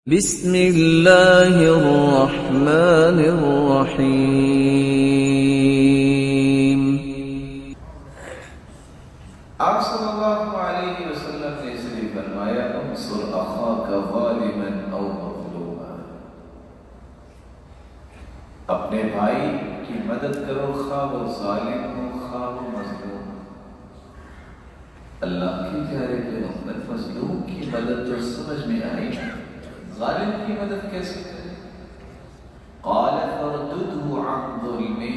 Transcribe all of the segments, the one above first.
بسم اللہ الرحمن الرحیم۔ آپ صلی اللہ علیہ وسلم نے اس لیے فرمایا انصر اخاک ظالما او مظلوما، اپنے بھائی کی مدد کرو خواہ وہ ظالم ہو خواہ وہ مظلوم۔ اللہ کی پیارے پیغمبر مظلوم کی مدد تو سمجھ میں آئی، ظالم کی مدد کیسے کرے؟ قال فردده عن ظلمه،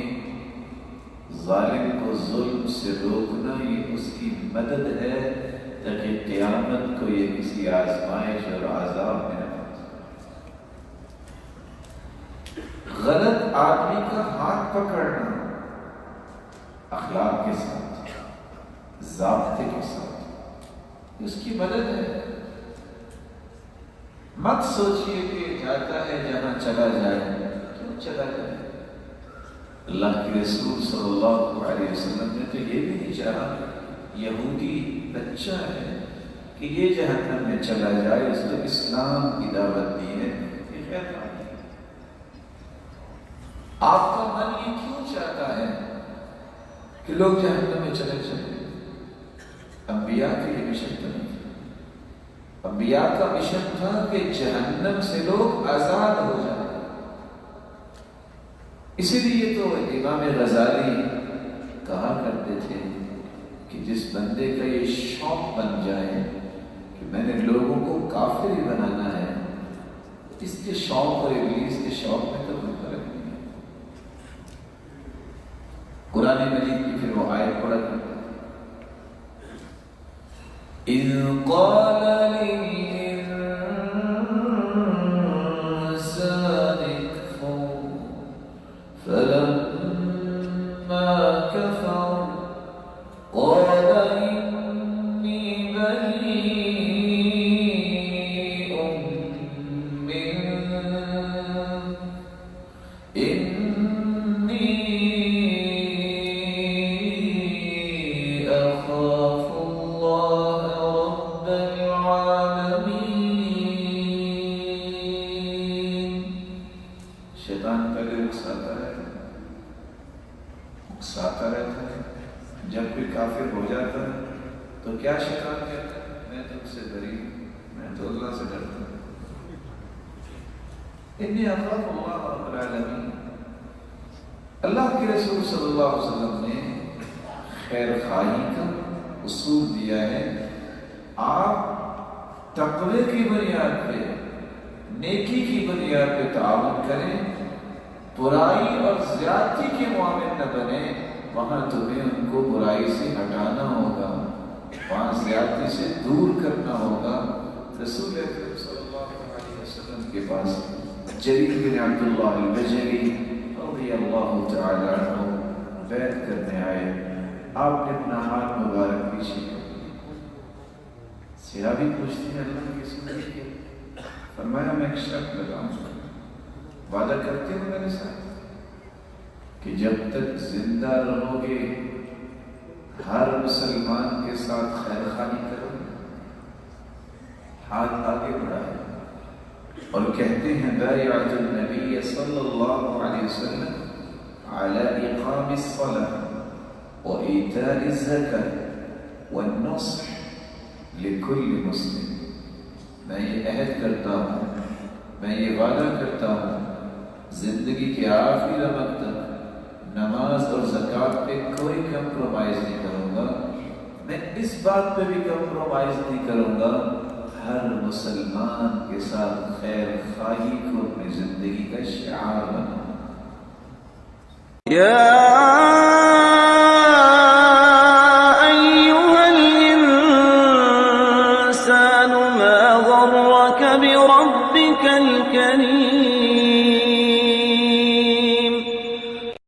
ظالم کو ظلم سے روکنا یہ اس کی مدد ہے تاکہ قیامت کو یہ کسی آزمائش اور عذاب میں نہ پھنسے۔ غلط آدمی کا ہاتھ پکڑنا اخلاق کے ساتھ، ضابطے کے ساتھ، اس کی مدد ہے۔ مت سوچئے کہ جاتا ہے جہاں چلا جائے، کیوں چلا جائے؟ اللہ کے رسول صلی اللہ علیہ وسلم نے تو یہ بھی نہیں چاہا یہودی بچہ ہے کہ یہ جہنم میں چلا جائے، اس کو اسلام کی دعوت دی ہے، یہ خیر بات ہے۔ آپ کا من یہ کیوں چاہتا ہے کہ لوگ جہنم میں چلے جائیں؟ انبیاء کے یہ مشن تو نہیں، انبیاء کا مشن تھا کہ جہنم سے لوگ آزاد ہو جائیں۔ اسی لیے تو امام غزالی کہا کرتے تھے کہ جس بندے کا یہ شوق بن جائے کہ میں نے لوگوں کو کافر ہی بنانا ہے، اس کے شوق اور ابلیس کے شوق میں تو کوئی فرق نہیں ہے۔ قرآن مجید کی پھر وہ آیت پڑھا کرتے اِذْ قَالَ لِلْإِنسَانِ اكْفُرْ فَلَمَّا كَفَرَ قَالَ إِنِّي بَرِيءٌ مِّنكَ إِنِّي أَخَافُ اللَّهَ رَبَّ الْعَالَمِينَ۔ شیطان پہلے اکساتا رہتا ہے، جب کوئی کافر ہو جاتا ہے تو کیا شیطان کہتا ہے؟ میں تم سے بری ہوں، میں تو اللہ سے ڈرتا ہوں۔ انی اخاف اللہ رب العالمین۔ اللہ کے رسول صلی اللہ علیہ وسلم نے خیر خواہی کا اصول دیا ہے، آپ تقوی کی بنیاد پہ، نیکی کی بنیاد پہ تعاون کریں، برائی اور زیادتی کے معامل نہ بنے، وہاں تمہیں ان کو برائی سے ہٹانا ہوگا، وہاں زیادتی سے دور کرنا ہوگا۔ رسول اکرم صلی اللہ علیہ وسلم کے پاس جریر بن عبداللہ البجلی رضی اللہ تعالی عنہ بیعت کرنے آئے، آپ نے اپنا ہاتھ مبارک پیچھے کر دیا۔ صحابی پوچھتے ہیں اللہ کے رسول کے، فرمایا میں ایک شرط لگاؤں گا، وعدہ کرتے ہو میرے ساتھ کہ جب تک زندہ رہو گے ہر مسلمان کے ساتھ خیر خواہی کرو؟ ہاتھ آگے بڑھائے اور کہتے ہیں بایعت النبی صلی اللہ علیہ وسلم علی اقام الصلاة وإیتاء الزکاة والنصح لکل مسلم۔ میں یہ عہد کرتا ہوں، میں یہ وعدہ کرتا ہوں، زندگی کے آخری رمق تک نماز اور زکوٰۃ پہ کوئی کمپرومائز نہیں کروں گا، میں اس بات پہ بھی کمپرومائز نہیں کروں گا، ہر مسلمان کے ساتھ خیر خواہی کو اپنی زندگی کا شعار بناؤں۔ بربك الكريم